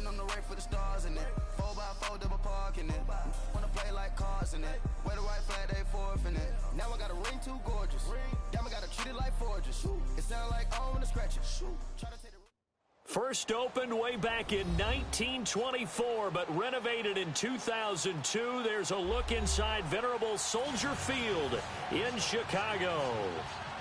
ain't on the race for the stars in it. 4x4 double parking it. Wanna play like cars in it. Wear the right flag, they forfeit it. Now I got a ring too gorgeous. Damn, I gotta treat it like forges. It sound like oh when I scratch it. Try to take the First opened way back in 1924, but renovated in 2002. There's a look inside venerable Soldier Field in Chicago.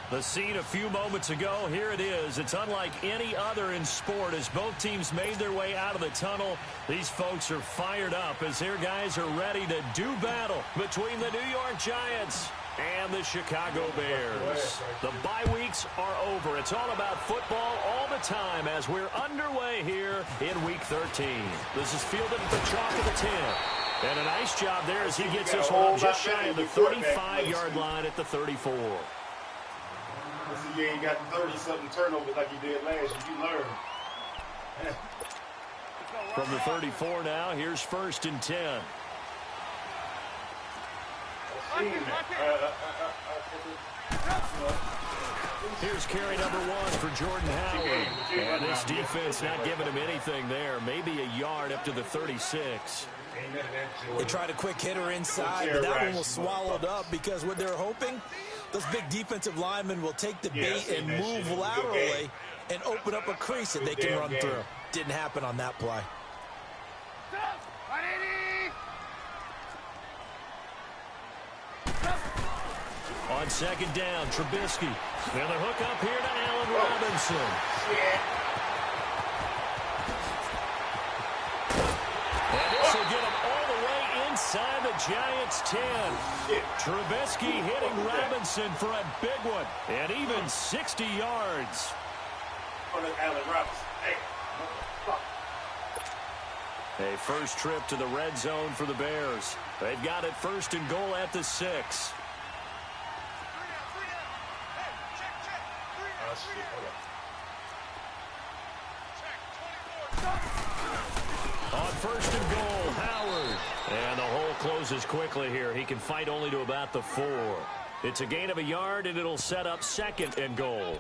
The scene a few moments ago, here it is. It's unlike any other in sport as both teams made their way out of the tunnel. These folks are fired up as their guys are ready to do battle between the New York Giants and the Chicago Bears. The bye weeks are over. It's all about football all the time as we're underway here in Week 13. This is fielded at the chalk of the 10. And a nice job there as he gets this one up just shy of the 35-yard line at the 34. You ain't got 30-something turnovers like you did last year. You learn. From the 34 now, here's 1st and 10. Here's carry number 1 for Jordan Howard. And this defense not giving him anything there. Maybe a yard up to the 36. They tried a quick hitter inside, but that one was swallowed up because what they're hoping, those big defensive linemen will take the bait and move laterally and open up a crease that they can run through. Didn't happen on that play. On 2nd down, Trubisky. And the hook up here to Allen Robinson. And this will get him all the way inside the Giants' 10. Trubisky hitting Robinson for a big one. And even 60 yards. Allen Robinson. A first trip to the red zone for the Bears. They've got it 1st and goal at the 6. On 1st and goal, Howard. And the hole closes quickly here. He can fight only to about the 4. It's a gain of a yard, and it'll set up 2nd and goal.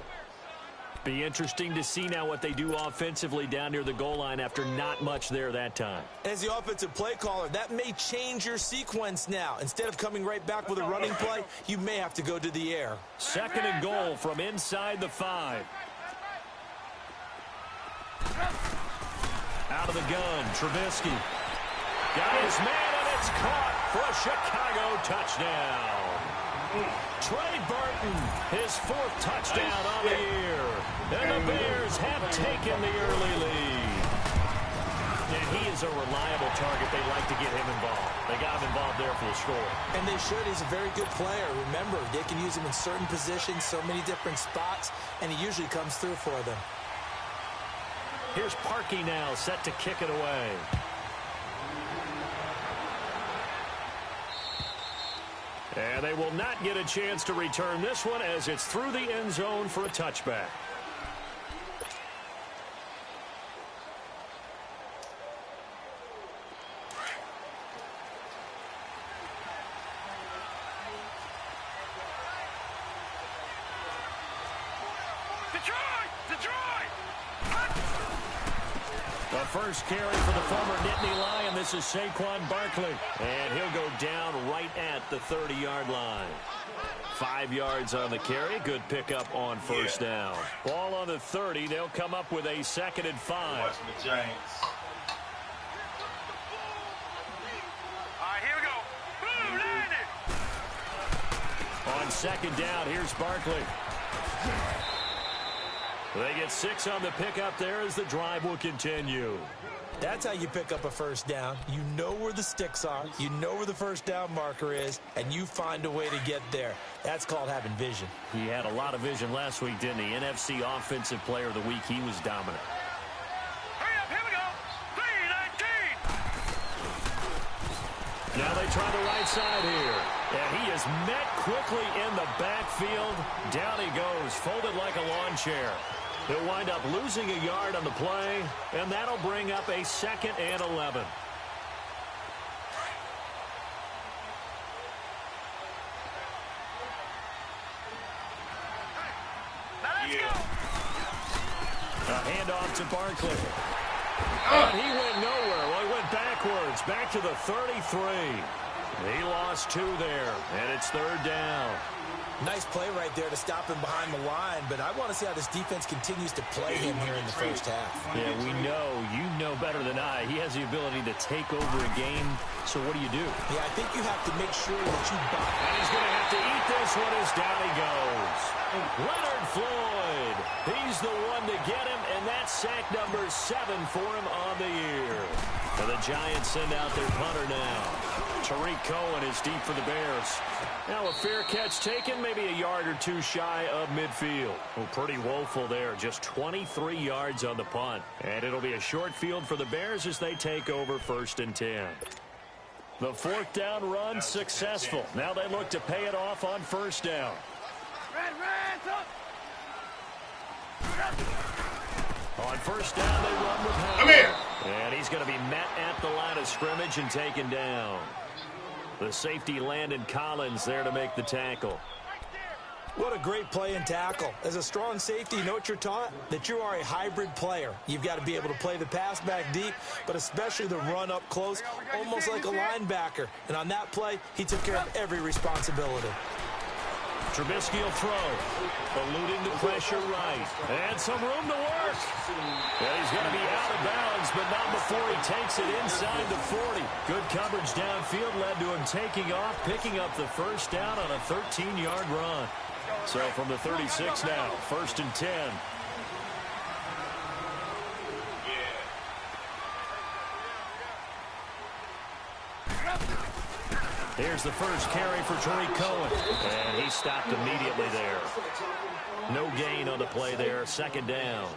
Be interesting to see now what they do offensively down near the goal line after not much there that time. As the offensive play caller, that may change your sequence now. Instead of coming right back with a running play, you may have to go to the air. 2nd and goal from inside the 5. Out of the gun, Trubisky. Got his man, and it's caught for a Chicago touchdown. Trey Burton, his 4th touchdown on the year. And the Bears have taken the early lead. And he is a reliable target. They like to get him involved. They got him involved there for the score. And they should. He's a very good player. Remember, they can use him in certain positions, so many different spots, and he usually comes through for them. Here's Parkey now, set to kick it away. And they will not get a chance to return this one as it's through the end zone for a touchback. The first carry for the former Nittany Lion. This is Saquon Barkley. And he'll go down right at the 30-yard line. 5 yards on the carry. Good pickup on 1st down. Ball on the 30. They'll come up with a 2nd and 5. Watching the Giants. All right, here we go. Boom, landed. On 2nd down, here's Barkley. They get 6 on the pickup there as the drive will continue. That's how you pick up a 1st down. You know where the sticks are. You know where the 1st down marker is, and you find a way to get there. That's called having vision. He had a lot of vision last week, didn't he? NFC Offensive Player of the Week. He was dominant. Hurry up, here we go. 3-19. Now they try the right side here. And he is met quickly in the backfield. Down he goes, folded like a lawn chair. He'll wind up losing a yard on the play, and that'll bring up a 2nd and 11. A handoff to Barkley. And he went backwards, back to the 33. He lost 2 there, and it's 3rd down. Nice play right there to stop him behind the line, but I want to see how this defense continues to play him here in the first half. Yeah, you know better than I. He has the ability to take over a game, so what do? Yeah, I think you have to make sure that you buy. And he's going to have to eat this one as down he goes. Leonard Floyd, he's the one to get him, and that's sack number 7 for him on the year. And the Giants send out their punter now. Tariq Cohen is deep for the Bears. Now a fair catch taken, maybe a yard or 2 shy of midfield. Well, pretty woeful there, just 23 yards on the punt. And it'll be a short field for the Bears as they take over 1st and 10. The 4th down run successful. Now they look to pay it off on 1st down. On 1st down, they run with Howard. Come here. And he's going to be met at the line of scrimmage and taken down. The safety Landon Collins there to make the tackle. What a great play and tackle. As a strong safety, you know what you're taught? That you are a hybrid player. You've got to be able to play the pass back deep, but especially the run up close, almost like a linebacker. And on that play, he took care of every responsibility. Trubisky will throw, eluding the pressure right, and some room to work. Yeah, he's going to be out of bounds, but not before he takes it inside the 40. Good coverage downfield led to him taking off, picking up the 1st down on a 13-yard run. So from the 36 now, 1st and 10. Here's the first carry for Tariq Cohen. And he stopped immediately there. No gain on the play there. 2nd down.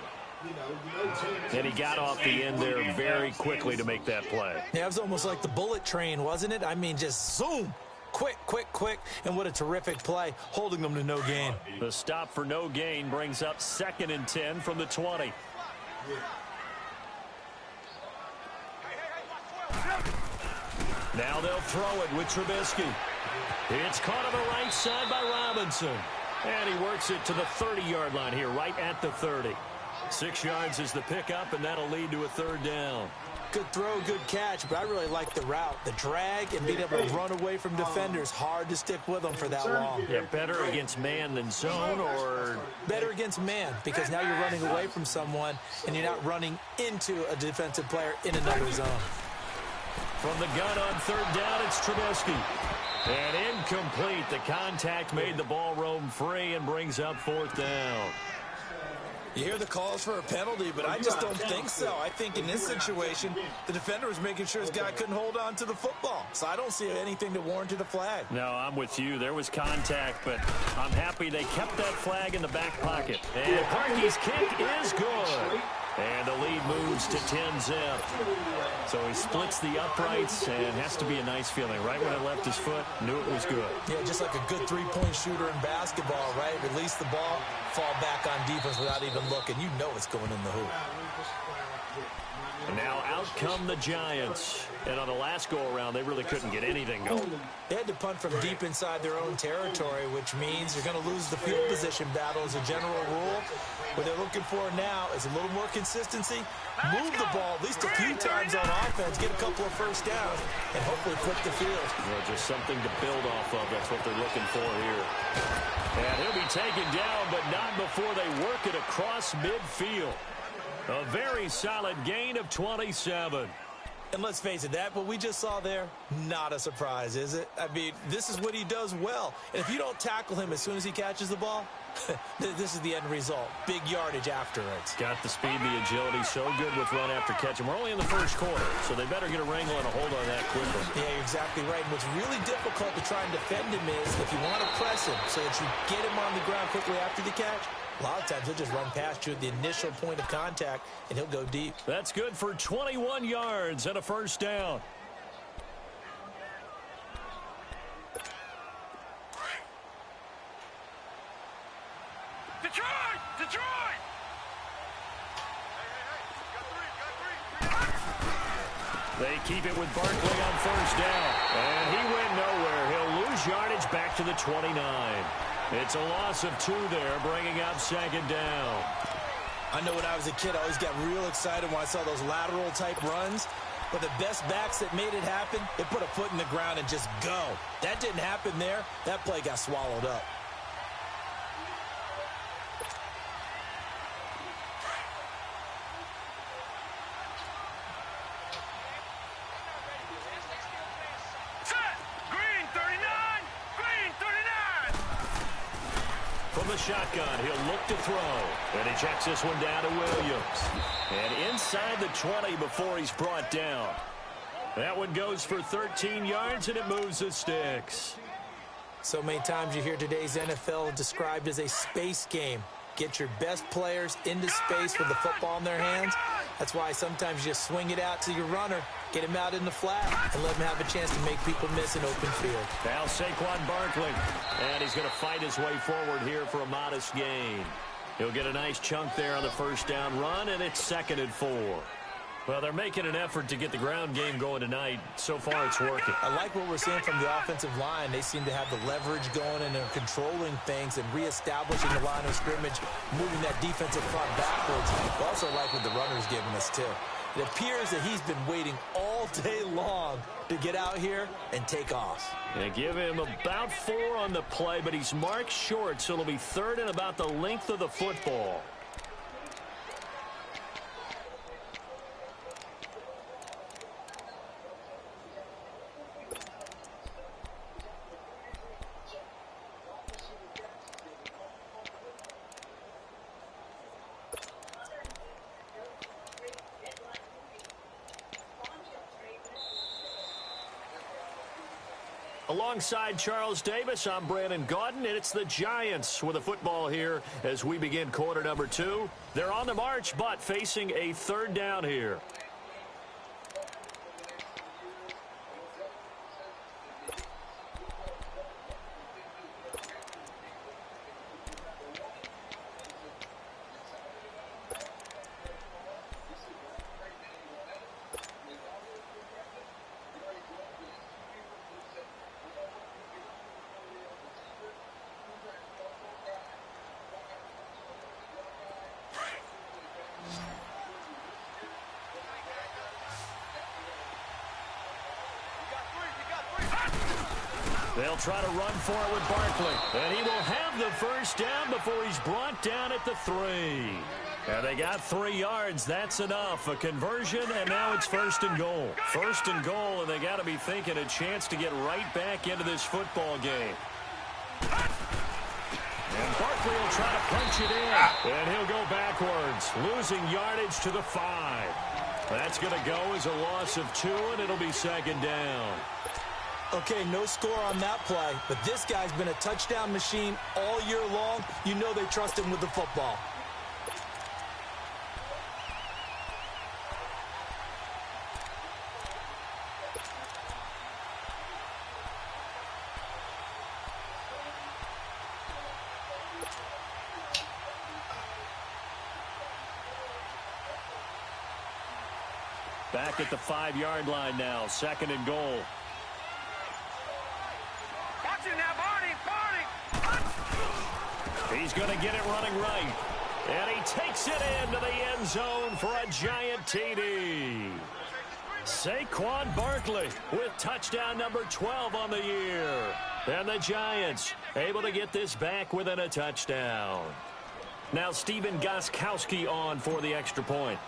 And he got off the end there very quickly to make that play. Yeah, it was almost like the bullet train, wasn't it? I mean, just zoom. Quick, quick, quick. And what a terrific play, holding them to no gain. The stop for no gain brings up 2nd and 10 from the 20. Now they'll throw it with Trubisky. It's caught on the right side by Robinson. And he works it to the 30-yard line here, right at the 30. 6 yards is the pickup, and that'll lead to a 3rd down. Good throw, good catch, but I really like the route. The drag and being able to run away from defenders. Hard to stick with them for that long. Yeah, better against man than zone, or? Better against man, because now you're running away from someone, and you're not running into a defensive player in another zone. From the gun on 3rd down, it's Trubisky. And incomplete. The contact made the ball roam free and brings up 4th down. You hear the calls for a penalty, but I just don't think so. I think in this situation, the defender was making sure his guy couldn't hold on to the football. So I don't see anything that warranted a flag. No, I'm with you. There was contact, but I'm happy they kept that flag in the back pocket. And Parkey's kick is good. And the lead moves to 10-zip. So he splits the uprights, and has to be a nice feeling. Right when it left his foot, knew it was good. Yeah, just like a good three-point shooter in basketball, right? Release the ball, fall back on defense without even looking. You know it's going in the hoop. And now out come the Giants. And on the last go-around, they really couldn't get anything going. They had to punt from deep inside their own territory, which means you're going to lose the field position battle as a general rule. What they're looking for now is a little more consistency, move the ball at least a few times on offense, get a couple of 1st downs, and hopefully flip the field. Well, just something to build off of. That's what they're looking for here. And he'll be taken down, but not before they work it across midfield. A very solid gain of 27. And let's face it, that what we just saw there, not a surprise, is it? I mean, this is what he does well. And if you don't tackle him as soon as he catches the ball, this is the end result. Big yardage afterwards. Got the speed, the agility, so good with run after catch. And we're only in the 1st quarter, so they better get a wrangle and a hold on that quickly. Yeah, you're exactly right. And what's really difficult to try and defend him is if you want to press him so that you get him on the ground quickly after the catch, a lot of times he'll just run past you at the initial point of contact, and he'll go deep. That's good for 21 yards and a 1st down. Detroit! Detroit! They keep it with Barkley on 1st down. And he went nowhere. He'll lose yardage back to the 29. It's a loss of 2 there, bringing up 2nd down. I know when I was a kid, I always got real excited when I saw those lateral-type runs. But the best backs that made it happen, they put a foot in the ground and just go. That didn't happen there. That play got swallowed up. From the shotgun, he'll look to throw. And he checks this one down to Williams. And inside the 20 before he's brought down. That one goes for 13 yards, and it moves the sticks. So many times you hear today's NFL described as a space game. Get your best players into space with the football in their hands. That's why sometimes you just swing it out to your runner, get him out in the flat, and let him have a chance to make people miss an open field. Now Saquon Barkley, and he's going to fight his way forward here for a modest gain. He'll get a nice chunk there on the first down run, and it's 2nd and 4. Well, they're making an effort to get the ground game going tonight. So far, it's working. I like what we're seeing from the offensive line. They seem to have the leverage going, and they're controlling things and reestablishing the line of scrimmage, moving that defensive front backwards. I also like what the runner's giving us, too. It appears that he's been waiting all day long to get out here and take off. They give him about 4 on the play, but he's marked short, so it'll be 3rd and about the length of the football. Alongside Charles Davis, I'm Brandon Gaudin, and it's the Giants with the football here as we begin quarter number 2. They're on the march, but facing a 3rd down here. They'll try to run for it with Barkley. And he will have the first down before he's brought down at the 3. And they got 3 yards. That's enough. A conversion, and now it's 1st and goal. 1st and goal, and they got to be thinking a chance to get right back into this football game. And Barkley will try to punch it in. And he'll go backwards, losing yardage to the 5. That's going to go as a loss of 2, and it'll be 2nd down. Okay, no score on that play, but this guy's been a touchdown machine all year long. You know they trust him with the football. Back at the 5-yard line now, 2nd and goal. He's going to get it running right. And he takes it into the end zone for a giant TD. Saquon Barkley with touchdown number 12 on the year. And the Giants able to get this back within a touchdown. Now Stephen Gostkowski on for the extra point.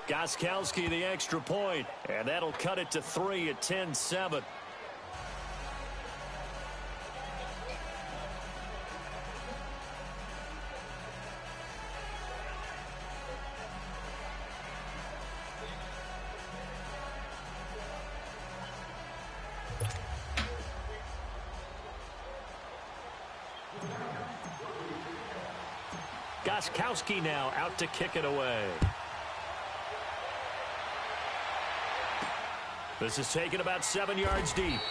Gostkowski the extra point. And that'll cut it to 3 at 10-7. Gostkowski now out to kick it away. This is taken about 7 yards deep.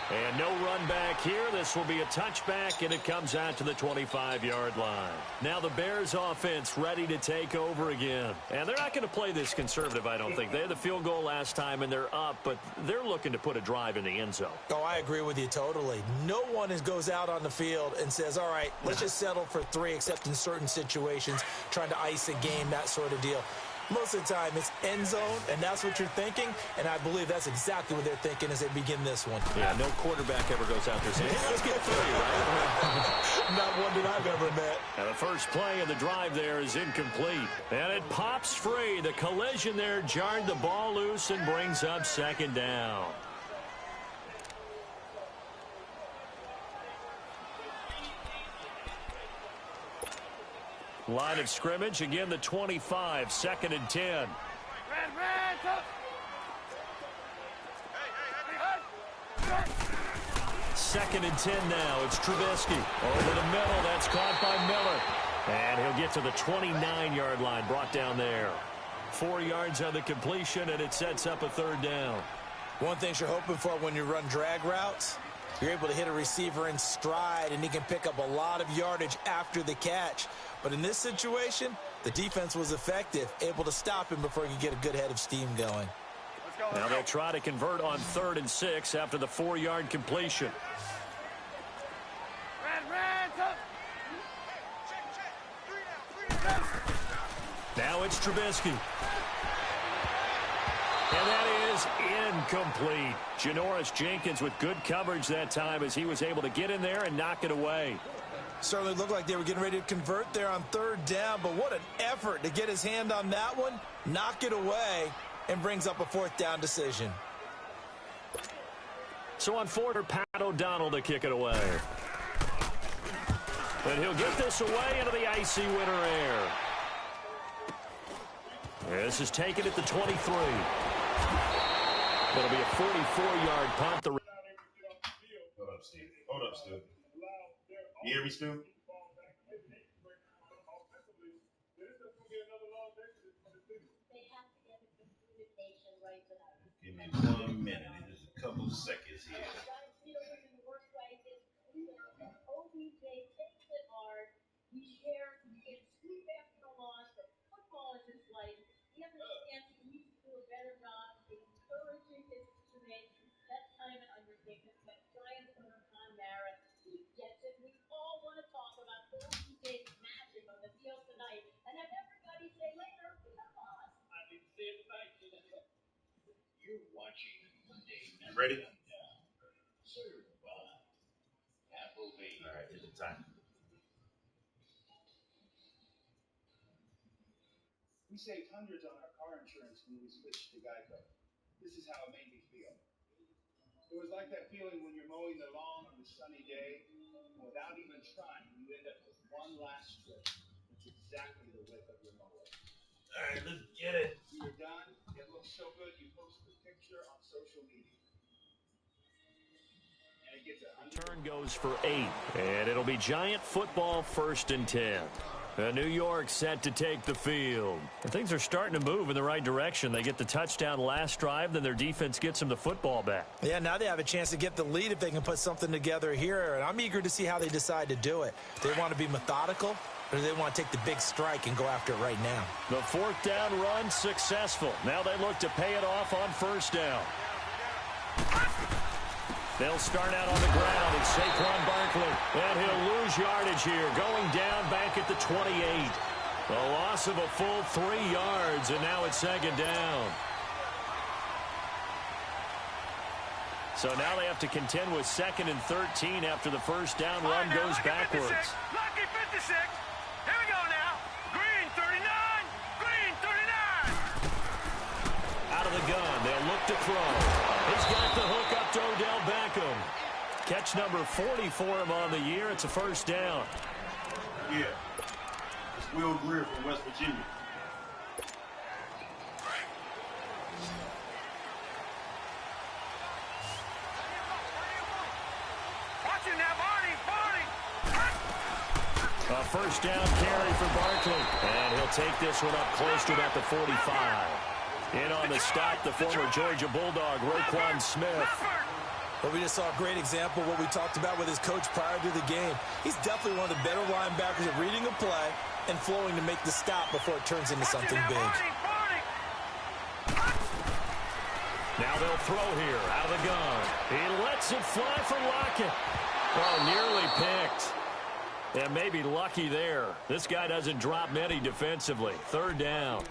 And no run back here. This will be a touchback, and it comes out to the 25-yard line. Now the Bears offense ready to take over again. And they're not going to play this conservative, I don't think. They had the field goal last time, and they're up, but they're looking to put a drive in the end zone. Oh, I agree with you totally. No one goes out on the field and says, all right, let's just settle for 3, except in certain situations, trying to ice a game, that sort of deal. Most of the time, it's end zone, and that's what you're thinking, and I believe that's exactly what they're thinking as they begin this one. Yeah, no quarterback ever goes out there saying, hey, let's get 3, right? Not one that I've ever met. And the first play of the drive there is incomplete. And it pops free. The collision there jarred the ball loose and brings up second down. Line of scrimmage, again the 25, 2nd and 10. Second and 10 now. It's Trubisky over the middle. That's caught by Miller. And he'll get to the 29-yard line, brought down there. 4 yards on the completion, and it sets up a 3rd down. One thing you're hoping for when you run drag routes, you're able to hit a receiver in stride, and he can pick up a lot of yardage after the catch. But in this situation, the defense was effective, able to stop him before he could get a good head of steam going. Now they'll try to convert on 3rd and 6 after the 4-yard completion. Now it's Trubisky. And that is incomplete. Janoris Jenkins with good coverage that time as he was able to get in there and knock it away. Certainly looked like they were getting ready to convert there on 3rd down, but what an effort to get his hand on that one, knock it away, and brings up a 4th down decision. So on 4th, Pat O'Donnell to kick it away. And he'll get this away into the icy winter air. This is taken at the 23. It'll be a 44-yard punt. Hold up, Steve. Hold up, Stu. You hear me, Stu? Give me 1 minute. Just a couple seconds here. Ready? All right, hit the time. We saved hundreds on our car insurance when we switched to Geico. This is how it made me feel. It was like that feeling when you're mowing the lawn on a sunny day, and without even trying, you end up with one last strip. That's exactly the width of your mower. All right, let's get it. When you're done, it looks so good you post the picture on social media. And it gets Return goes for 8, and it'll be Giant football 1st and 10. New York set to take the field. And things are starting to move in the right direction. They get the touchdown last drive, then their defense gets them the football back. Yeah, now they have a chance to get the lead if they can put something together here, and I'm eager to see how they decide to do it. They want to be methodical, or do they want to take the big strike and go after it right now? The 4th down run successful. Now they look to pay it off on 1st down. They'll start out on the ground. It's Saquon Barkley. And he'll lose yardage here. Going down back at the 28. A loss of a full 3 yards, and now it's 2nd down. So now they have to contend with 2nd and 13 after the 1st down run goes backwards. Lucky 56. Here we go now. Green 39. Green 39. Out of the gun. They'll look to throw. He's got the hook up to Odell Beckham. Catch number 40 for him on the year. It's a 1st down. Yeah. It's Will Greer from West Virginia. Watch it now, Barney. A 1st down carry for Barkley. And he'll take this one up close to about the 45. In on the stop, the former Georgia Bulldog, Roquan Smith. Well, we just saw a great example of what we talked about with his coach prior to the game. He's definitely one of the better linebackers at reading a play and flowing to make the stop before it turns into something big. Now they'll throw here out of the gun. He lets it fly for Lockett. Oh, nearly picked. Yeah, maybe lucky there. This guy doesn't drop many defensively. Third down.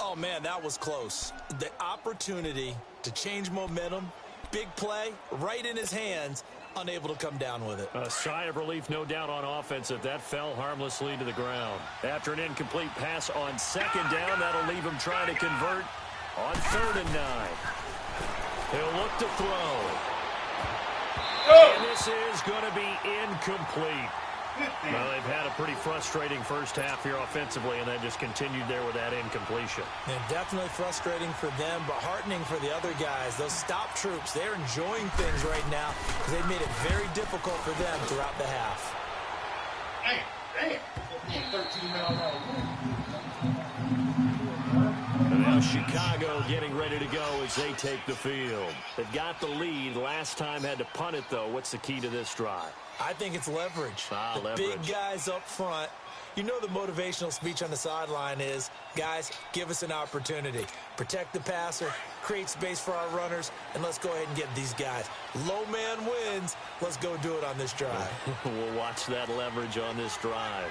Oh, man, that was close. The opportunity to change momentum, big play, right in his hands, unable to come down with it. A sigh of relief, no doubt, on offense if that fell harmlessly to the ground. After an incomplete pass on second down, that'll leave him trying to convert on 3rd and 9. He'll look to throw. And this is going to be incomplete. Well, they've had a pretty frustrating first half here offensively, and then just continued there with that incompletion. And definitely frustrating for them, but heartening for the other guys. Those stop troops, they're enjoying things right now because they've made it very difficult for them throughout the half. Damn. 13 And now Chicago getting ready to go as they take the field. They've got the lead. Last time had to punt it, though. What's the key to this drive? I think it's leverage. The big guys up front. You know the motivational speech on the sideline is, guys, give us an opportunity. Protect the passer, create space for our runners, and let's go ahead and get these guys. Low man wins. Let's go do it on this drive. We'll watch that leverage on this drive.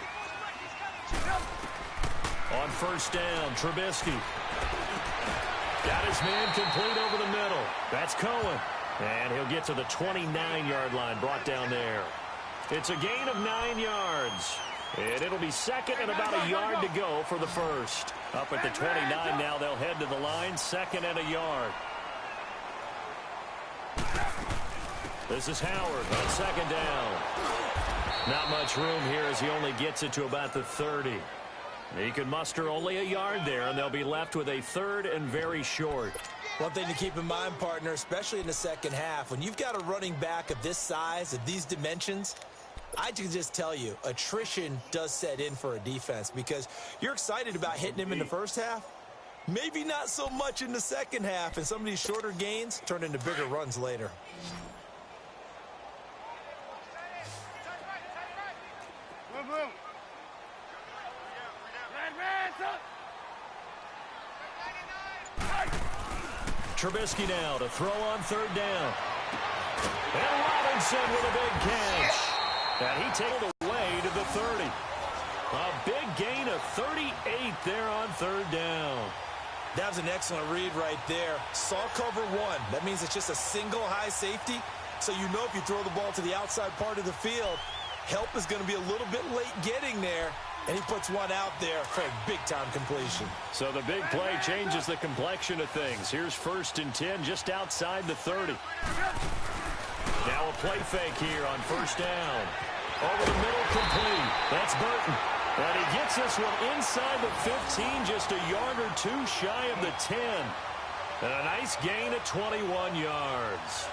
On first down, Trubisky. Got his man complete over the middle. That's Cohen. And he'll get to the 29-yard line, brought down there. It's a gain of 9 yards. And it'll be second and about a yard to go for the first. Up at the 29 now, they'll head to the line, 2nd and a yard. This is Howard on 2nd down. Not much room here as he only gets it to about the 30. He can muster only a yard there, and they'll be left with a 3rd and very short. One thing to keep in mind, partner, especially in the second half, when you've got a running back of this size, of these dimensions, I can just tell you, attrition does set in for a defense because you're excited about hitting him in the first half. Maybe not so much in the second half, and some of these shorter gains turn into bigger runs later. Trubisky now to throw on 3rd down. And Robinson with a big catch. And he takes it away to the 30. A big gain of 38 there on 3rd down. That was an excellent read right there. Saw cover 1. That means it's just a single high safety. So you know if you throw the ball to the outside part of the field, help is going to be a little bit late getting there. And he puts one out there for a big-time completion. So the big play changes the complexion of things. Here's 1st and 10 just outside the 30. Now a play fake here on 1st down. Over the middle, complete. That's Burton. And he gets this one inside the 15, just a yard or 2 shy of the 10. And a nice gain of 21 yards.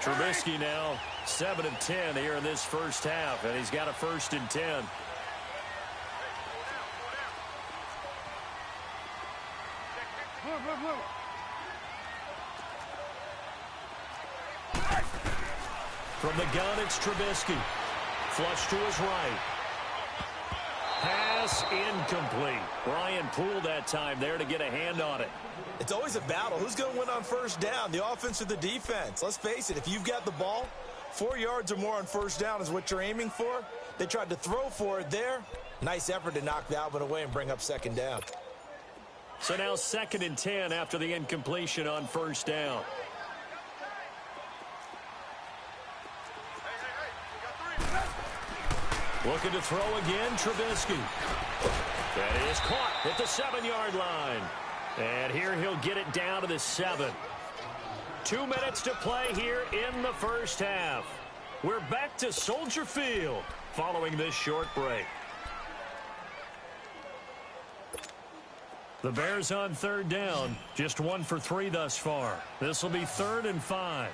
Trubisky now 7 of 10 here in this first half, and he's got a 1st and 10. From the gun, it's Trubisky. Flush to his right. Pass incomplete. Ryan Poole that time there to get a hand on it. It's always a battle. Who's going to win on 1st down, the offense or the defense? Let's face it, if you've got the ball, 4 yards or more on 1st down is what you're aiming for. They tried to throw for it there. Nice effort to knock that one away and bring up 2nd down. So now 2nd and 10 after the incompletion on 1st down. Looking to throw again, Trubisky. That is caught at the 7-yard line. And here he'll get it down to the 7. 2 minutes to play here in the first half. We're back to Soldier Field following this short break. The Bears on 3rd down, just 1 for 3 thus far. This will be 3rd and 5.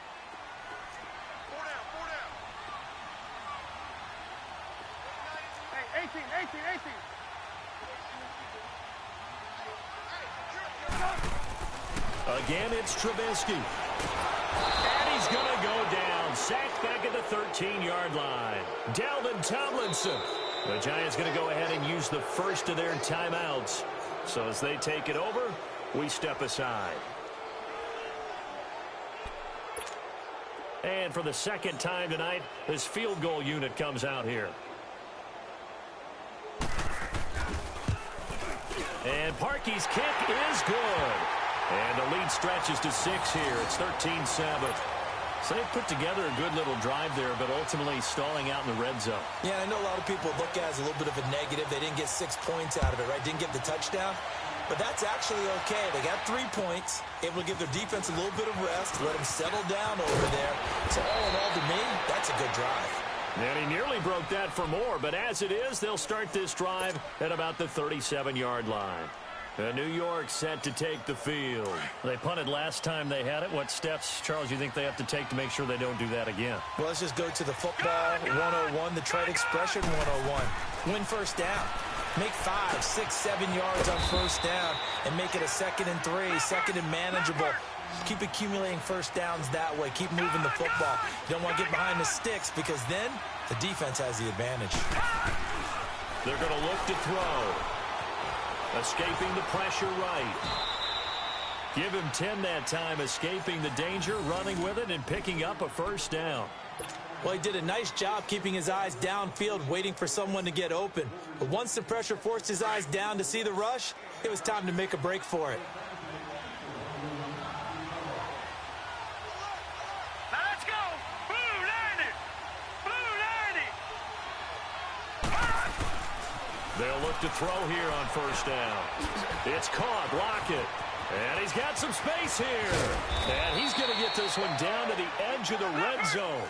Again, it's Trubisky. And he's going to go down. Sacked back at the 13-yard line. Dalvin Tomlinson. The Giants going to go ahead and use the first of their timeouts. So as they take it over, we step aside. And for the second time tonight, this field goal unit comes out here. And Parkey's kick is good. And the lead stretches to 6 here. It's 13-7. So they put together a good little drive there, but ultimately stalling out in the red zone. Yeah, I know a lot of people look at it as a little bit of a negative. They didn't get 6 points out of it, right? Didn't get the touchdown. But that's actually okay. They got 3 points, able to give their defense a little bit of rest, let them settle down over there. So all in all, to me, that's a good drive. And he nearly broke that for more, but as it is, they'll start this drive at about the 37-yard line. New York set to take the field. They punted last time they had it. What steps, Charles, you think they have to take to make sure they don't do that again? Well, let's just go to the football 101, the trade expression 101. Win first down. Make 5, 6, 7 yards on first down and make it a 2nd and 3, 2nd and manageable. Keep accumulating first downs that way. Keep moving the football. You don't want to get behind the sticks because then the defense has the advantage. They're going to look to throw. Escaping the pressure right. Give him 10 that time, escaping the danger, running with it, and picking up a first down. Well, he did a nice job keeping his eyes downfield, waiting for someone to get open. But once the pressure forced his eyes down to see the rush, it was time to make a break for it. Now let's go. Blue 90. Blue 90. They'll look to throw here on first down. It's caught. Lockett. And he's got some space here. And he's going to get this one down to the edge of the red zone.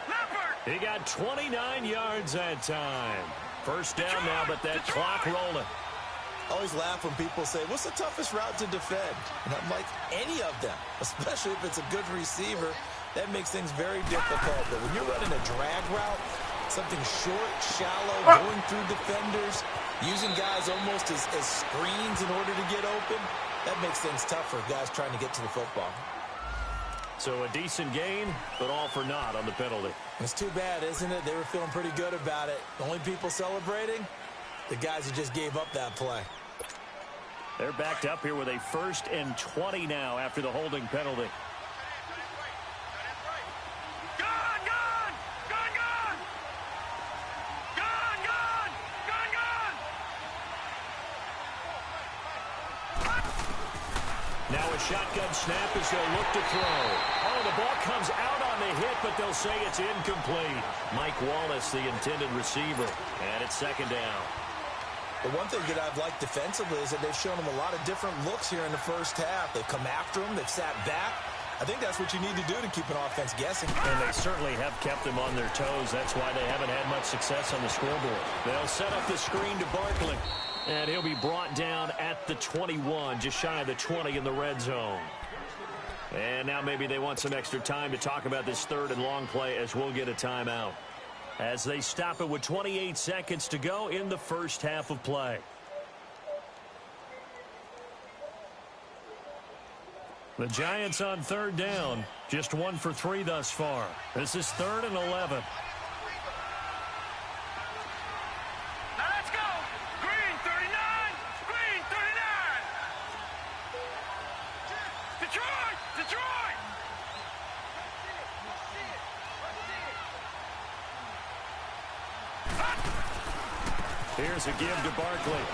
He got 29 yards that time. First down now, but that clock rolling. I always laugh when people say, what's the toughest route to defend? And I'm like, any of them, especially if it's a good receiver. That makes things very difficult. But when you're running a drag route, something short, shallow, going through defenders, using guys almost as screens in order to get open, that makes things tough for guys trying to get to the football. So a decent gain, but all for naught on the penalty. It's too bad, isn't it? They were feeling pretty good about it. The only people celebrating, the guys who just gave up that play. They're backed up here with a 1st and 20 now after the holding penalty. Now a shotgun snap as they'll look to throw. Oh, the ball comes out on the hit, but they'll say it's incomplete. Mike Wallace, the intended receiver, and it's 2nd down. The one thing that I've liked defensively is that they've shown him a lot of different looks here in the first half. They've come after him. They've sat back. I think that's what you need to do to keep an offense guessing. And they certainly have kept them on their toes. That's why they haven't had much success on the scoreboard. They'll set up the screen to Barkley. And he'll be brought down at the 21, just shy of the 20 in the red zone. And now maybe they want some extra time to talk about this 3rd and long play as we'll get a timeout. As they stop it with 28 seconds to go in the first half of play. The Giants on 3rd down, just 1 for 3 thus far. This is 3rd and 11. Here's a give to Barkley.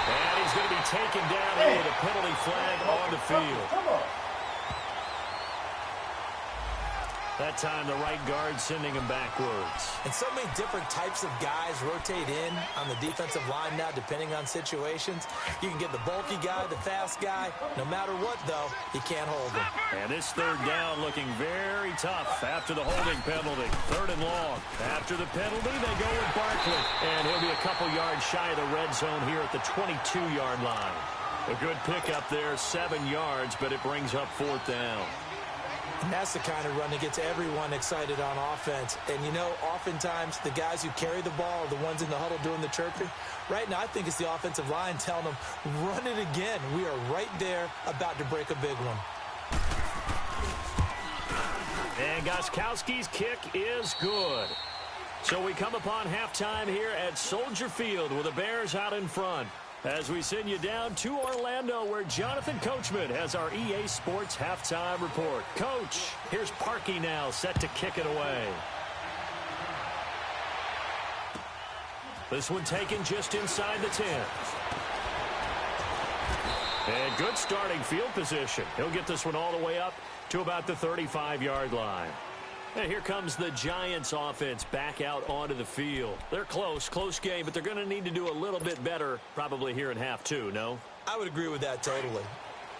And he's going to be taken down with a penalty flag on the field. That time, the right guard sending him backwards. And so many different types of guys rotate in on the defensive line now, depending on situations. You can get the bulky guy, the fast guy. No matter what, though, you can't hold him. And this 3rd down looking very tough after the holding penalty. 3rd and long. After the penalty, they go with Barkley. And he'll be a couple yards shy of the red zone here at the 22-yard line. A good pickup there, 7 yards, but it brings up 4th down. And that's the kind of run that gets everyone excited on offense. And, you know, oftentimes the guys who carry the ball are the ones in the huddle doing the chirping. Right now, I think it's the offensive line telling them, run it again. We are right there about to break a big one. And Gostkowski's kick is good. So we come upon halftime here at Soldier Field with the Bears out in front. As we send you down to Orlando, where Jonathan Coachman has our EA Sports halftime report. Coach, here's Parkey now set to kick it away. This one taken just inside the 10. And good starting field position. He'll get this one all the way up to about the 35-yard line. And here comes the Giants offense back out onto the field. They're close game, but they're going to need to do a little bit better probably here in half two, no? I would agree with that totally.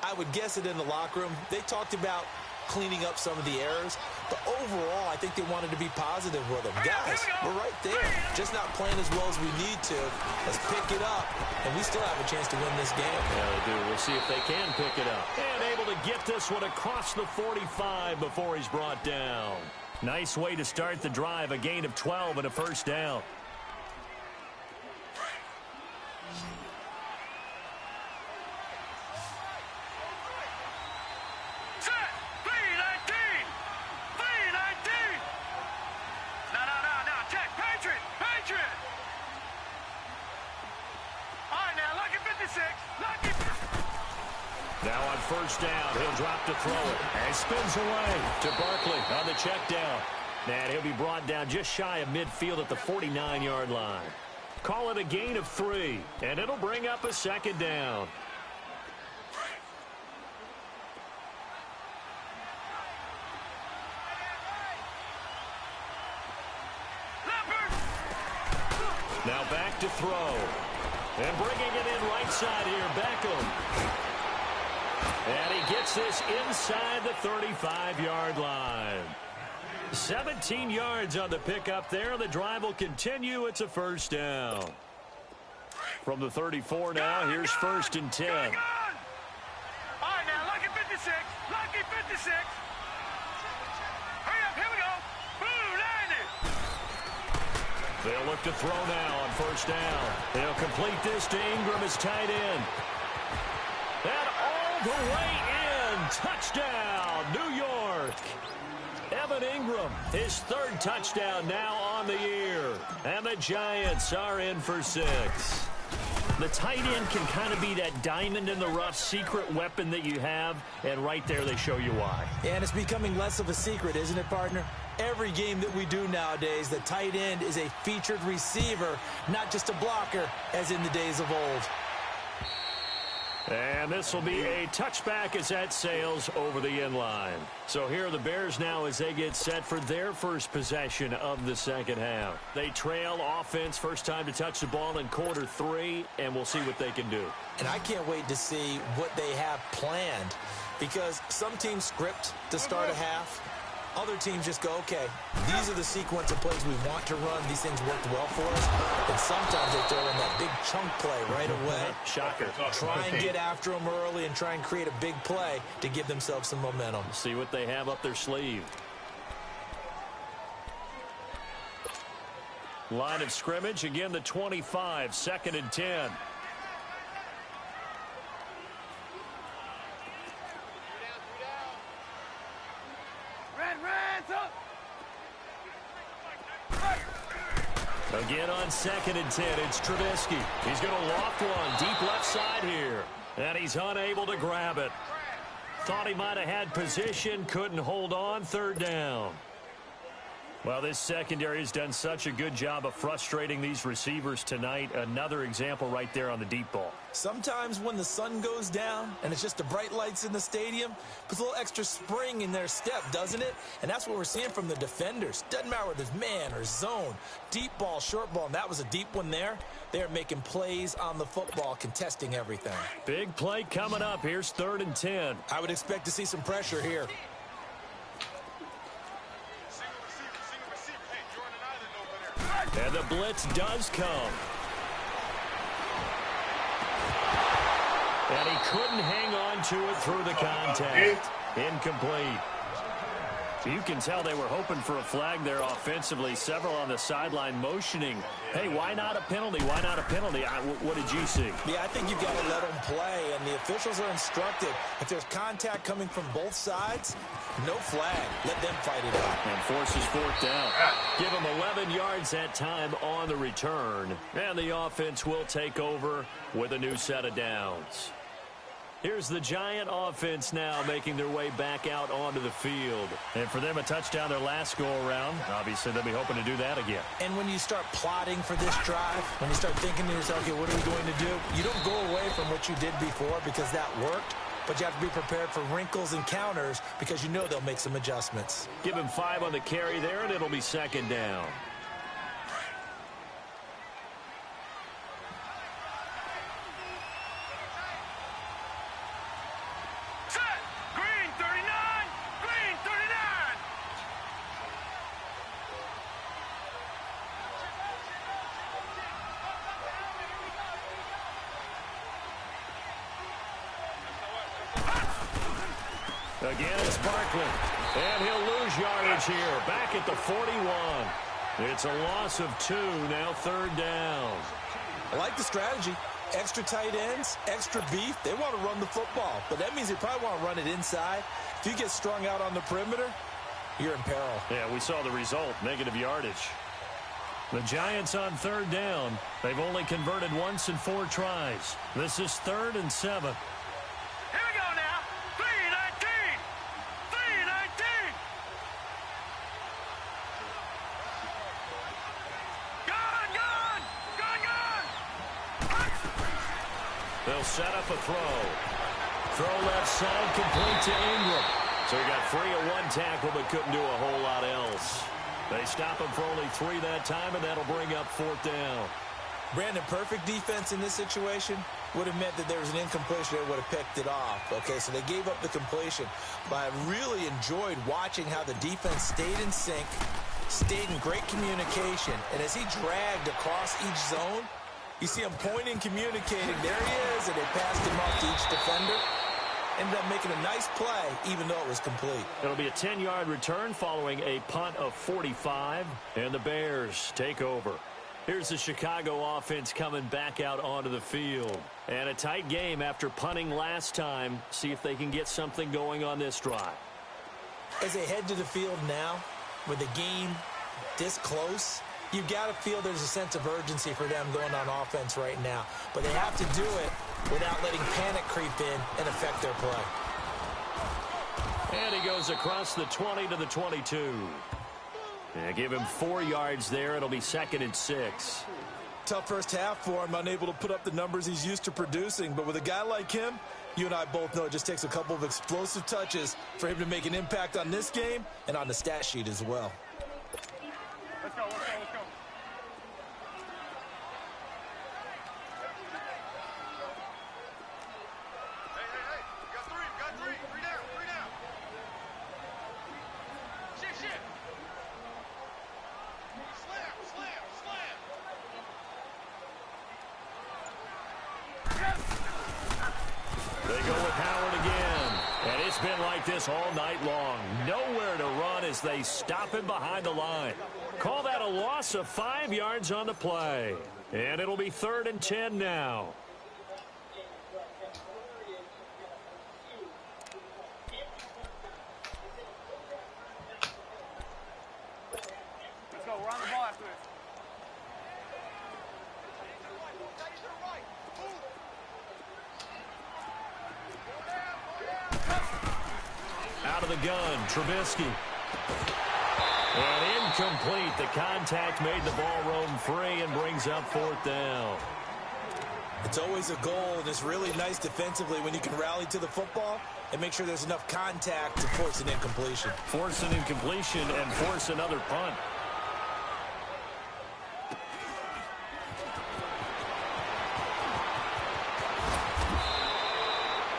I would guess it in the locker room. They talked about cleaning up some of the errors, but overall, I think they wanted to be positive with them. Guys, we're right there, just not playing as well as we need to. Let's pick it up, and we still have a chance to win this game. Yeah, they do. We'll see if they can pick it up. And able to get this one across the 45 before he's brought down. Nice way to start the drive, a gain of 12 and a first down. Now on first down, he'll drop to throw it. And spins away to Barkley on the check down. And he'll be brought down just shy of midfield at the 49-yard line. Call it a gain of 3, and it'll bring up a second down. Now back to throw. And bringing it in right side here, Beckham. And he gets this inside the 35-yard line. 17 yards on the pickup there. The drive will continue. It's a first down. From the 34 now, here's first and 10. All right, now, lucky 56. Lucky 56. Hurry up, here we go. Boo, 90. They'll look to throw now on first down. They'll complete this to Ingram as tight end. And all the way in. Touchdown, New York. Evan Ingram, his third touchdown now on the year. And the Giants are in for 6. The tight end can kind of be that diamond in the rough secret weapon that you have, and right there they show you why. And it's becoming less of a secret, isn't it, partner? Every game that we do nowadays, the tight end is a featured receiver, not just a blocker, as in the days of old. And this will be a touchback as that sails over the inline. So here are the Bears now as they get set for their first possession of the second half. They trail offense, first time to touch the ball in quarter 3, and we'll see what they can do. And I can't wait to see what they have planned, because some teams script to start a half. Other teams just go, okay, these are the sequence of plays we want to run. These things worked well for us. And sometimes they throw in that big chunk play right away. Shocker. Try and get after them early and try and create a big play to give themselves some momentum. See what they have up their sleeve. Line of scrimmage, again the 25, second and 10. Again on second and 10, it's Trubisky. He's going to loft one deep left side here. And he's unable to grab it. Thought he might have had position, couldn't hold on, third down. Well, this secondary has done such a good job of frustrating these receivers tonight. Another example right there on the deep ball. Sometimes when the sun goes down and it's just the bright lights in the stadium, puts a little extra spring in their step, doesn't it? And that's what we're seeing from the defenders. Doesn't matter whether it's man or zone, deep ball, short ball, and that was a deep one there. They're making plays on the football, contesting everything. Big play coming up. Here's third and 10. I would expect to see some pressure here. And the blitz does come. And he couldn't hang on to it through the contact. Incomplete. You can tell they were hoping for a flag there offensively. Several on the sideline motioning, hey, why not a penalty? Why not a penalty? What did you see? Yeah, I think you've got to let them play, and the officials are instructed. If there's contact coming from both sides, no flag. Let them fight it out. And forces fourth down. Give them 11 yards that time on the return. And the offense will take over with a new set of downs. Here's the Giant offense now making their way back out onto the field. And for them, a touchdown their last go-around. Obviously, they'll be hoping to do that again. And when you start plotting for this drive, when you start thinking to yourself, okay, what are we going to do? You don't go away from what you did before because that worked, but you have to be prepared for wrinkles and counters because you know they'll make some adjustments. Give him 5 on the carry there, and it'll be second down. Again, it's Barkley. And he'll lose yardage here. Back at the 41. It's a loss of 2. Now third down. I like the strategy. Extra tight ends, extra beef. They want to run the football. But that means they probably want to run it inside. If you get strung out on the perimeter, you're in peril. Yeah, we saw the result. Negative yardage. The Giants on third down. They've only converted once in 4 tries. This is 3rd and 7. They'll set up a throw. Throw left side, complete to Ingram. So he got free of 1 tackle, but couldn't do a whole lot else. They stop him for only 3 that time, and that'll bring up 4th down. Brandon, perfect defense in this situation would have meant that there was an incompletion. They would have picked it off. Okay, so they gave up the completion. But I really enjoyed watching how the defense stayed in sync, stayed in great communication. And as he dragged across each zone, you see him pointing, communicating. There he is, and they passed him off to each defender. Ended up making a nice play, even though it was complete. It'll be a 10-yard return following a punt of 45, and the Bears take over. Here's the Chicago offense coming back out onto the field. And a tight game after punting last time. See if they can get something going on this drive. As they head to the field now, with the game this close, you've got to feel there's a sense of urgency for them going on offense right now. But they have to do it without letting panic creep in and affect their play. And he goes across the 20 to the 22. And give him 4 yards there. It'll be 2nd and 6. Tough first half for him, unable to put up the numbers he's used to producing. But with a guy like him, you and I both know it just takes a couple of explosive touches for him to make an impact on this game and on the stat sheet as well. Let's go, let's go, let's go. Hey, hey, hey. We got 3, we got 3. 3 down, 3 down. Shift, shift. Slam, slam, slam. They go with Howard again. And it's been like this all night long. Nowhere to run as they stop him behind the line. Call that a loss of 5 yards on the play. And it'll be 3rd and 10 now. Let's go, we're on the ball after this. Out of the gun, Trubisky. And incomplete. The contact made the ball roam free and brings up 4th down. It's always a goal, and it's really nice defensively when you can rally to the football and make sure there's enough contact to force an incompletion. Force an incompletion and force another punt.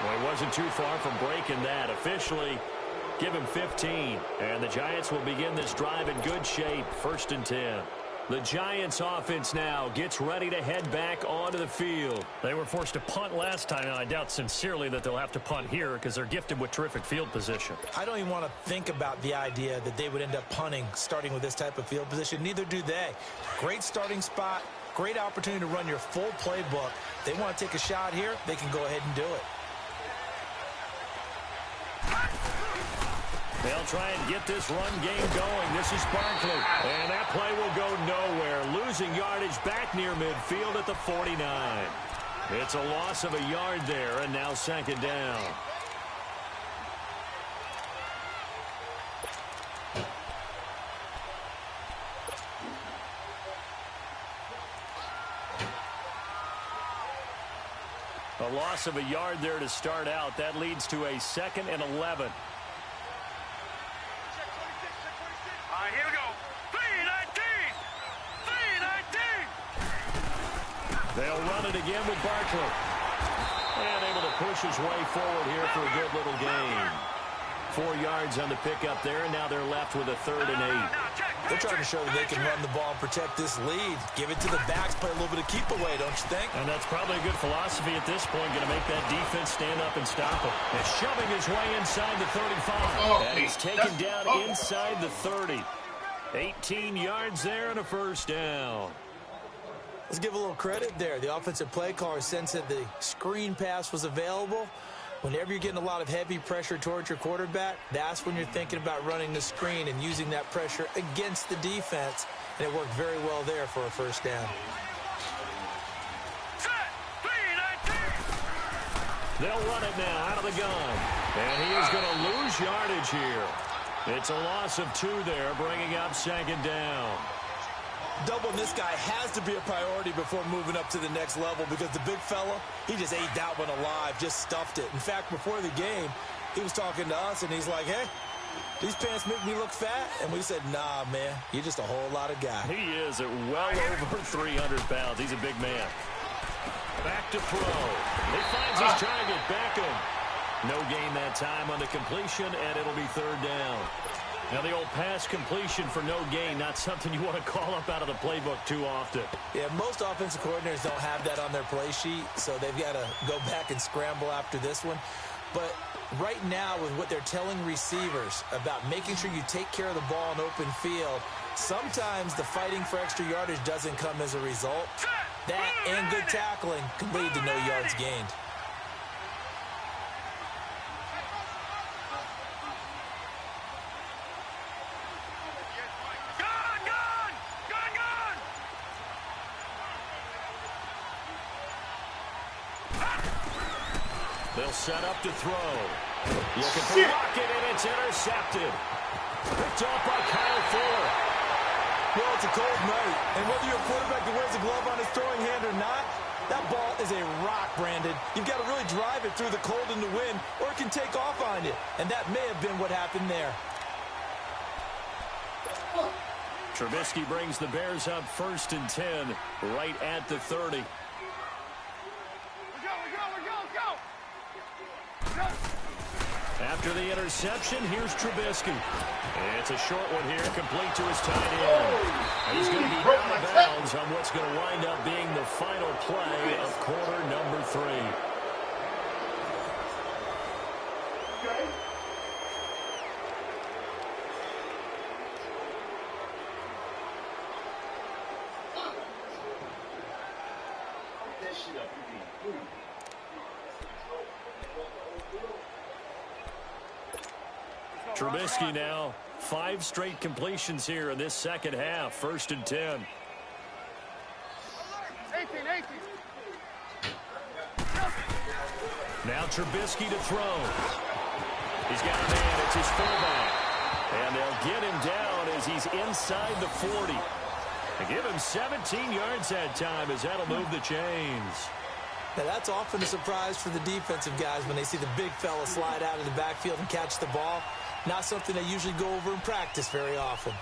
Well, he wasn't too far from breaking that. Officially, give him 15. And the Giants will begin this drive in good shape. 1st and 10. The Giants offense now gets ready to head back onto the field. They were forced to punt last time, and I doubt sincerely that they'll have to punt here because they're gifted with terrific field position. I don't even want to think about the idea that they would end up punting starting with this type of field position. Neither do they. Great starting spot, great opportunity to run your full playbook. They want to take a shot here, they can go ahead and do it. They'll try and get this run game going. This is Barkley. And that play will go nowhere. Losing yardage back near midfield at the 49. It's a loss of a yard there, and now second down. A loss of a yard there to start out. That leads to a 2nd and 11. Here we go. 319! 319! They'll run it again with Barkley. And able to push his way forward here for a good little gain. 4 yards on the pickup there, and now they're left with a 3rd and 8. They're trying to show that they can run the ball and protect this lead. Give it to the backs, play a little bit of keep away, don't you think? And that's probably a good philosophy at this point, going to make that defense stand up and stop him. And shoving his way inside the 35. And he's taken down inside the 30. 18 yards there and a first down. Let's give a little credit there. The offensive play caller sensed that the screen pass was available. Whenever you're getting a lot of heavy pressure towards your quarterback, that's when you're thinking about running the screen and using that pressure against the defense. And it worked very well there for a first down. They'll run it now out of the gun. And he is going to lose yardage here. It's a loss of 2 there, bringing up second down. Doubling this guy has to be a priority before moving up to the next level because the big fella, he just ate that one alive, just stuffed it. In fact, before the game, he was talking to us, and he's like, hey, these pants make me look fat. And we said, nah, man, you're just a whole lot of guy. He is at well over 300 pounds. He's a big man. Back to throw. He finds his target, Beckham. No gain that time on the completion, and it'll be 3rd down. Now, the old pass completion for no gain, not something you want to call up out of the playbook too often. Yeah, most offensive coordinators don't have that on their play sheet, so they've got to go back and scramble after this one. But right now, with what they're telling receivers about making sure you take care of the ball in open field, sometimes the fighting for extra yardage doesn't come as a result. That and good tackling can lead to no yards gained. They'll set up to throw. Looking for Rocket, and it's intercepted. Picked off by Kyle Fuller. Well, it's a cold night, and whether you're a quarterback that wears a glove on his throwing hand or not, that ball is a rock, Brandon. You've got to really drive it through the cold and the wind, or it can take off on you, and that may have been what happened there. Trubisky brings the Bears up 1st and 10, right at the 30. After the interception, here's Trubisky. It's a short one here, complete to his tight end. And he's going to be out of bounds on what's going to wind up being the final play of quarter number 3. Trubisky now, 5 straight completions here in this second half. 1st and 10. 18. Now Trubisky to throw. He's got a man. It's his fullback. And they'll get him down as he's inside the 40. They give him 17 yards that time as that'll move the chains. Now, that's often a surprise for the defensive guys when they see the big fella slide out of the backfield and catch the ball. Not something they usually go over in practice very often.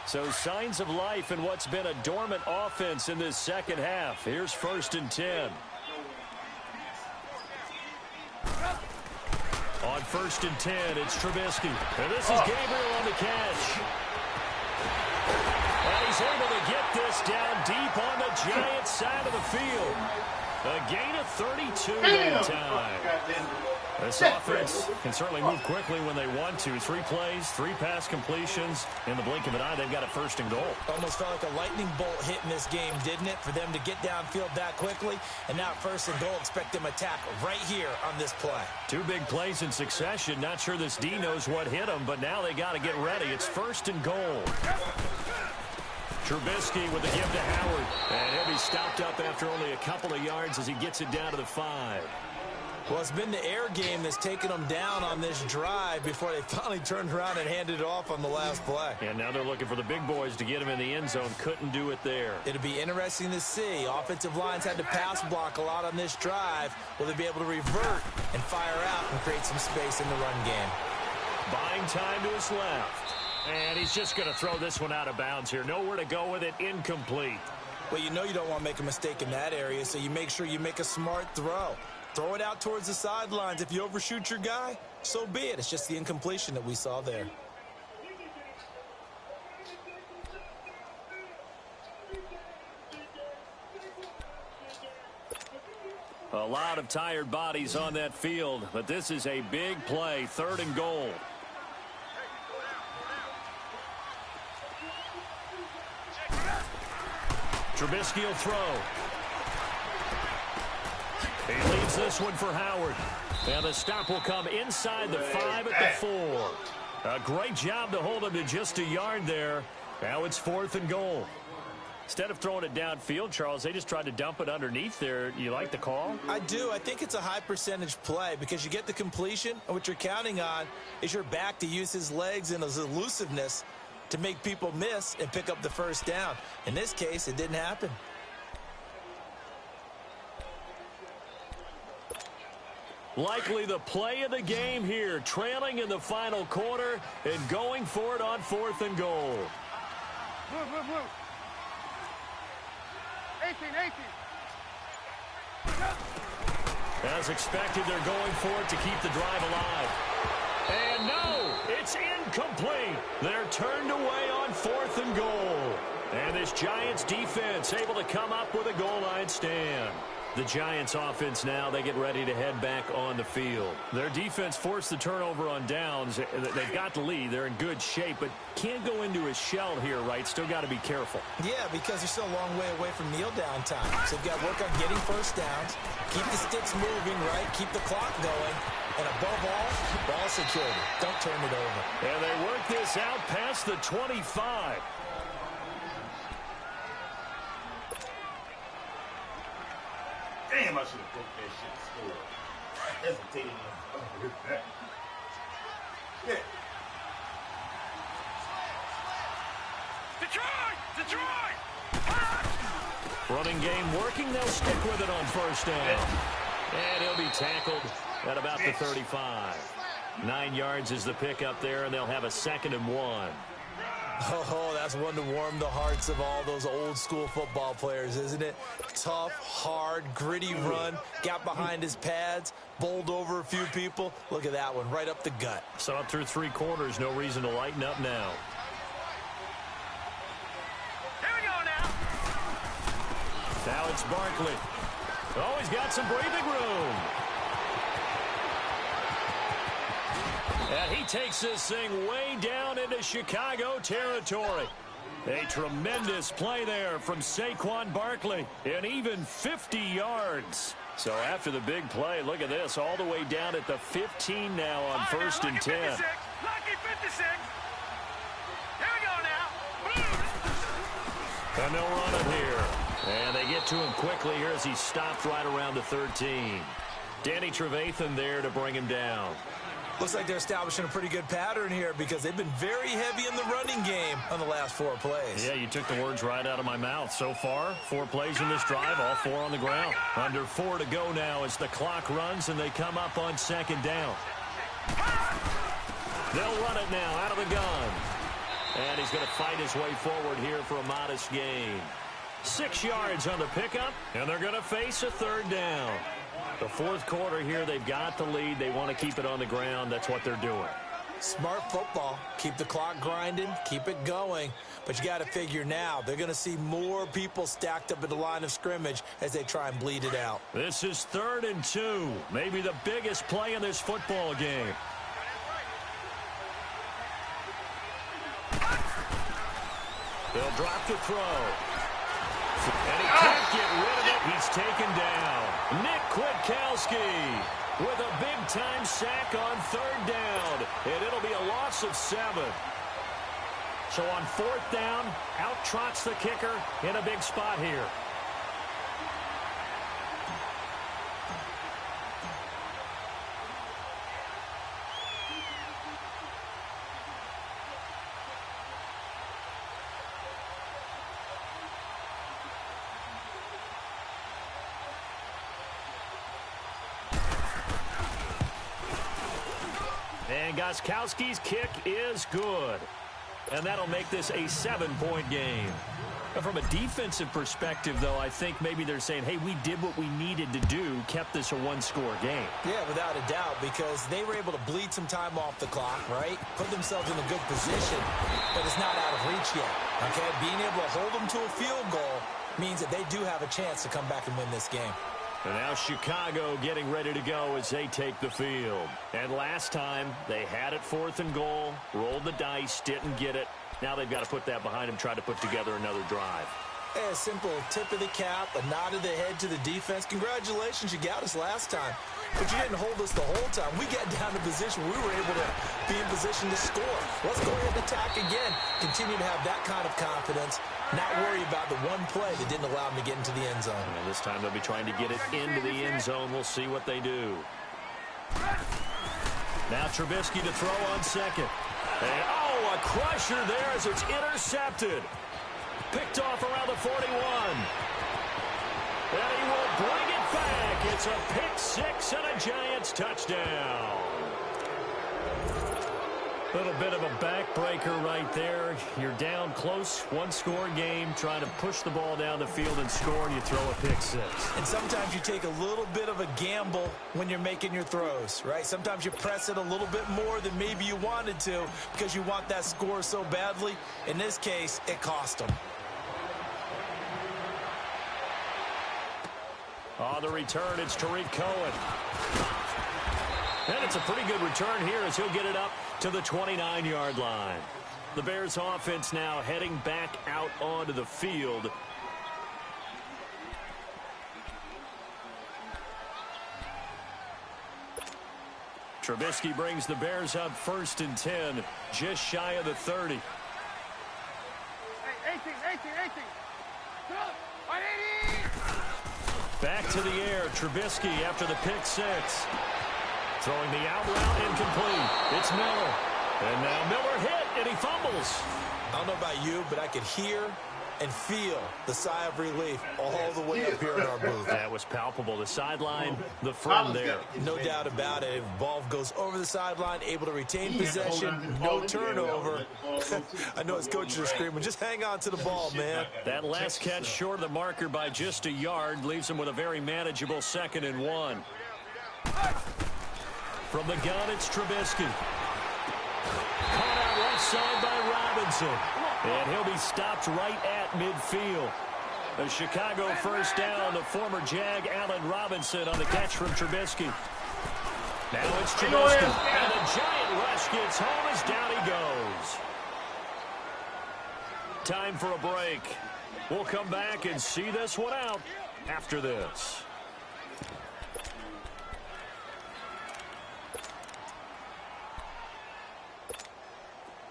So signs of life in what's been a dormant offense in this second half. Here's 1st and 10. On 1st and 10, it's Trubisky. And this is Gabriel on the catch. And he's able to get this down deep on the Giants side of the field. A gain of 32 that time. This offense can certainly move quickly when they want to. 3 plays, 3 pass completions. In the blink of an eye, they've got a 1st and goal. Almost felt like a lightning bolt hit in this game, didn't it? For them to get downfield that quickly. And now 1st and goal, expect them to attack right here on this play. 2 big plays in succession. Not sure this D knows what hit them, but now they got to get ready. It's 1st and goal. Trubisky with the give to Howard. And he'll be stopped up after only a couple of yards as he gets it down to the 5. Well, it's been the air game that's taken them down on this drive before they finally turned around and handed it off on the last play. And now they're looking for the big boys to get him in the end zone. Couldn't do it there. It'll be interesting to see. Offensive lines had to pass block a lot on this drive. Will they be able to revert and fire out and create some space in the run game? Buying time to his left. And he's just going to throw this one out of bounds here. Nowhere to go with it. Incomplete. Well, you know you don't want to make a mistake in that area, so you make sure you make a smart throw. Throw it out towards the sidelines. If you overshoot your guy, so be it. It's just the incompletion that we saw there. A lot of tired bodies on that field, but this is a big play. 3rd and goal. Trubisky will throw. He leaves this one for Howard. And the stop will come inside the 5 at the 4. A great job to hold him to just a yard there. Now it's 4th and goal. Instead of throwing it downfield, Charles, they just tried to dump it underneath there. You like the call? I do. I think it's a high percentage play because you get the completion, and what you're counting on is your back to use his legs and his elusiveness to make people miss and pick up the 1st down. In this case, it didn't happen. Likely the play of the game here, trailing in the final quarter and going for it on 4th and goal. Move. 18. As expected, they're going for it to keep the drive alive. And no, it's incomplete. They're turned away on 4th and goal. And this Giants defense able to come up with a goal line stand. The Giants offense now, they get ready to head back on the field. Their defense forced the turnover on downs. They've got the lead. They're in good shape, but can't go into a shell here, right? Still got to be careful. Yeah, because they're still a long way away from kneel down time. So they've got to work on getting 1st downs, keep the sticks moving, right? Keep the clock going. And above all, ball security. Don't turn it over. And they work this out past the 25. Damn, I should have broke that shit score. Hesitating on that. Yeah. Detroit! Running game working. They'll stick with it on 1st down. And he'll be tackled at about the 35. 9 yards is the pickup there, and they'll have a 2nd and 1. Oh, that's one to warm the hearts of all those old school football players, isn't it? Tough, hard, gritty run, got behind his pads, bowled over a few people. Look at that one, right up the gut. So up through 3 quarters, no reason to lighten up now. Here we go now. Now it's Barkley. Oh, he's got some breathing room. And he takes this thing way down into Chicago territory. A tremendous play there from Saquon Barkley, and even 50 yards. So after the big play, look at this, all the way down at the 15 now on 1st and 10. Lucky 56. Here we go now. And they'll run it here. And they get to him quickly here as he stopped right around the 13. Danny Trevathan there to bring him down. Looks like they're establishing a pretty good pattern here because they've been very heavy in the running game on the last 4 plays. Yeah, you took the words right out of my mouth. So far, 4 plays in this drive, all 4 on the ground. Under 4 to go now as the clock runs and they come up on 2nd down. They'll run it now out of the gun. And he's going to fight his way forward here for a modest gain. 6 yards on the pickup, and they're going to face a 3rd down. The fourth quarter here, they've got the lead. They want to keep it on the ground. That's what they're doing. Smart football. Keep the clock grinding. Keep it going. But you got to figure now, they're going to see more people stacked up at the line of scrimmage as they try and bleed it out. This is 3rd and 2. Maybe the biggest play in this football game. They'll drop the throw. And he can't get rid of it. He's taken down. Nick Kwiatkowski with a big-time sack on 3rd down. And it'll be a loss of 7. So on 4th down, out trots the kicker in a big spot here. And Gostkowski's kick is good. And that'll make this a 7-point game. But from a defensive perspective, though, I think maybe they're saying, hey, we did what we needed to do, kept this a one-score game. Yeah, without a doubt, because they were able to bleed some time off the clock, right? Put themselves in a good position, but it's not out of reach yet, okay? Being able to hold them to a field goal means that they do have a chance to come back and win this game. And now Chicago getting ready to go as they take the field. And last time, they had it 4th and goal, rolled the dice, didn't get it. Now they've got to put that behind them, try to put together another drive. A simple tip of the cap, a nod of the head to the defense. Congratulations, you got us last time. But you didn't hold us the whole time. We got down to position. We were able to be in position to score. Let's go ahead and attack again. Continue to have that kind of confidence. Not worry about the one play that didn't allow them to get into the end zone. And this time they'll be trying to get it into the end zone. We'll see what they do. Now Trubisky to throw on 2nd. And, oh, a crusher there as it's intercepted. Picked off around the 41. And he will bring it back. It's a pick 6 and a Giants touchdown. Little bit of a backbreaker right there. You're down close, one-score game, trying to push the ball down the field and score, and you throw a pick 6. And sometimes you take a little bit of a gamble when you're making your throws, right? Sometimes you press it a little bit more than maybe you wanted to because you want that score so badly. In this case, it cost them. On the return, it's Tariq Cohen. And it's a pretty good return here as he'll get it up to the 29-yard line. The Bears offense now heading back out onto the field. Trubisky brings the Bears up 1st and 10, just shy of the 30. 18. Back to the air, Trubisky after the pick 6. Throwing the out route incomplete. It's Miller. And now Miller hit, and he fumbles. I don't know about you, but I could hear and feel the sigh of relief all the way up here in our booth. That was palpable. The sideline, the friend there. No doubt about it. If the ball goes over the sideline, able to retain possession, no turnover. I know his coaches are screaming, just hang on to the ball, man. That last catch short of the marker by just a yard leaves him with a very manageable 2nd and 1. From the gun, it's Trubisky. Caught out left side by Robinson. And he'll be stopped right at midfield. A Chicago 1st down. The former Jag Allen Robinson on the catch from Trubisky. Now it's Trubisky. And the giant rush gets home as down he goes. Time for a break. We'll come back and see this one out after this.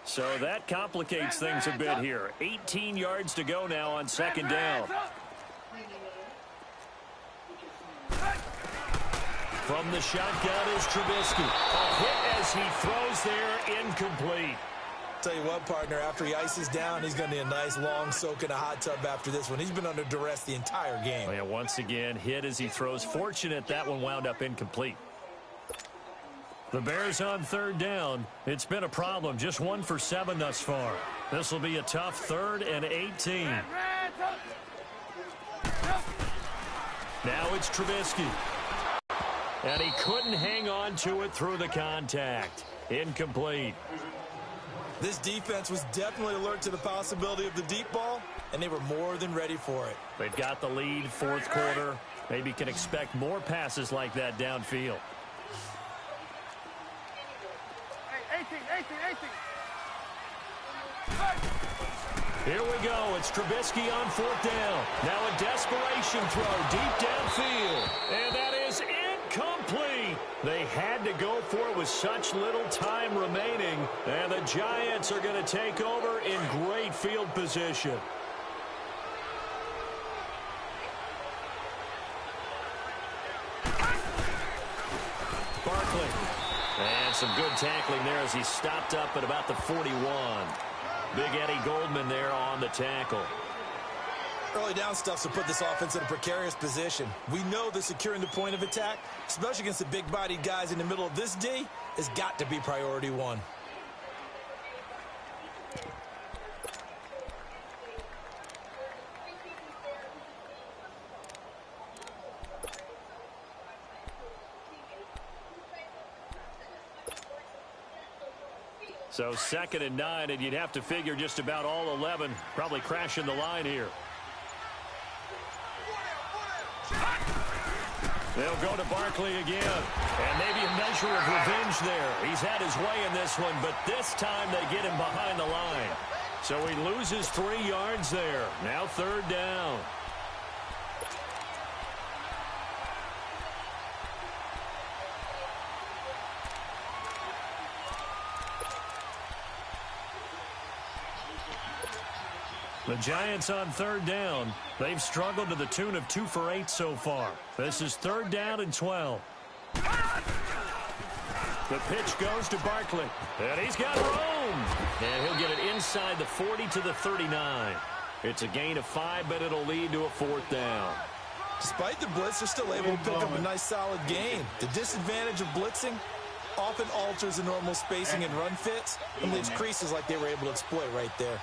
So that complicates things a bit here. 18 yards to go now on 2nd down. From the shotgun is Trubisky. A hit as he throws there, incomplete. Tell you what, partner, after he ices down, he's going to need a nice long soak in a hot tub after this one. He's been under duress the entire game. Oh, yeah, once again, hit as he throws. Fortunate that one wound up incomplete. The Bears on 3rd down. It's been a problem. Just 1 for 7 thus far. This will be a tough 3rd and 18. Now it's Trubisky. And he couldn't hang on to it through the contact. Incomplete. This defense was definitely alert to the possibility of the deep ball, and they were more than ready for it. They've got the lead, fourth quarter. Maybe can expect more passes like that downfield. Hey, 18. Here we go. It's Trubisky on fourth down. Now a desperation throw deep downfield. And that is incomplete. They had to go for it with such little time remaining. And the Giants are going to take over in great field position. Barkley. And some good tackling there as he stopped up at about the 41. Big Eddie Goldman there on the tackle. Early down stuff will put this offense in a precarious position. We know that securing the point of attack, especially against the big-bodied guys in the middle of this D, has got to be priority one. So 2nd and 9, and you'd have to figure just about all 11 probably crashing the line here. They'll go to Barkley again. And maybe a measure of revenge there. He's had his way in this one, but this time they get him behind the line. So he loses 3 yards there. Now 3rd down. The Giants on 3rd down. They've struggled to the tune of 2 for 8 so far. This is 3rd down and 12. The pitch goes to Barkley. And he's got room. And he'll get it inside the 40 to the 39. It's a gain of 5, but it'll lead to a 4th down. Despite the blitz, they're still able to pick up a nice solid gain. The disadvantage of blitzing often alters the normal spacing and run fits and leaves creases like they were able to exploit right there.